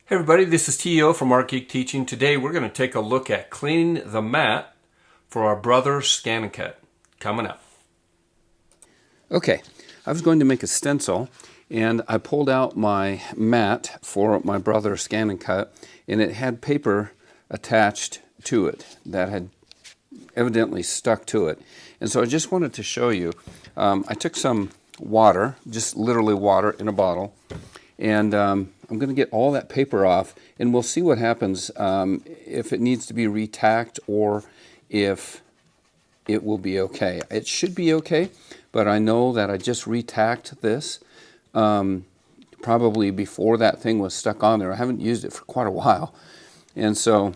Hey everybody, this is T.O. from Art Geek Teaching. Today we're going to take a look at cleaning the mat for our brother's scan and cut. Coming up. Okay, I was going to make a stencil and I pulled out my mat for my brother's scan and cut, and it had paper attached to it that had evidently stuck to it. And so I just wanted to show you, I took some water, just literally water in a bottle, and I'm going to get all that paper off, and we'll see what happens if it needs to be retacked or if it will be okay. It should be okay, but I know that I just retacked this probably before that thing was stuck on there. I haven't used it for quite a while, and so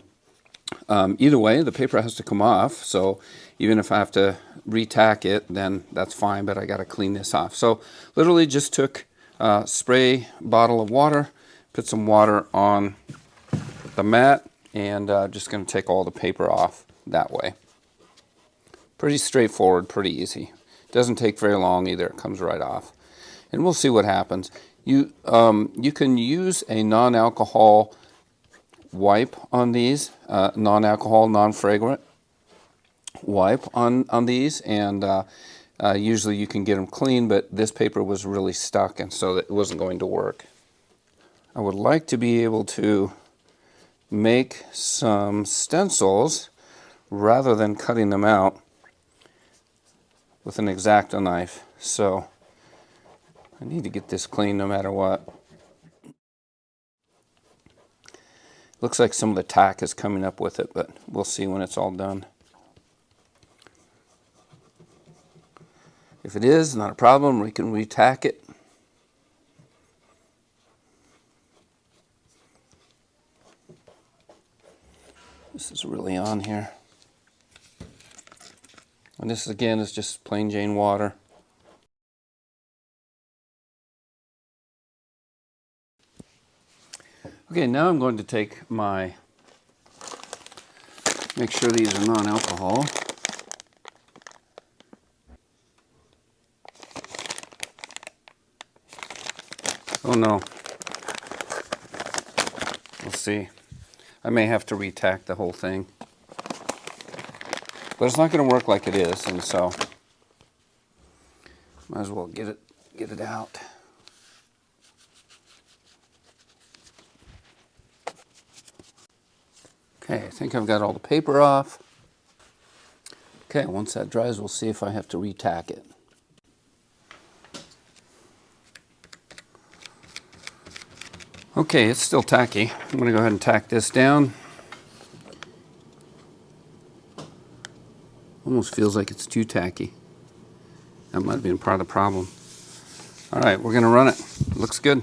either way, the paper has to come off. So even if I have to retack it, then that's fine, but I got to clean this off. So literally just took a spray bottle of water, put some water on the mat, and just going to take all the paper off that way. Pretty straightforward, pretty easy. Doesn't take very long either. It comes right off. And we'll see what happens. You can use a non-alcohol wipe on these, non-alcohol, non-fragrant wipe on these, and usually you can get them clean, but this paper was really stuck, and so it wasn't going to work. I would like to be able to make some stencils rather than cutting them out with an X-Acto knife, so I need to get this clean no matter what. Looks like some of the tack is coming up with it, but we'll see when it's all done. If it is, not a problem, we can retack it. This is really on here. And this again is just plain Jane water. Okay, now I'm going to take my, make sure these are non-alcohol. Oh no. We'll see. I may have to retack the whole thing. But it's not going to work like it is, and so might as well get it out. Okay, I think I've got all the paper off. Okay, once that dries, we'll see if I have to retack it. Okay, it's still tacky. I'm going to go ahead and tack this down. Almost feels like it's too tacky. That might have been part of the problem. All right, we're going to run it. Looks good.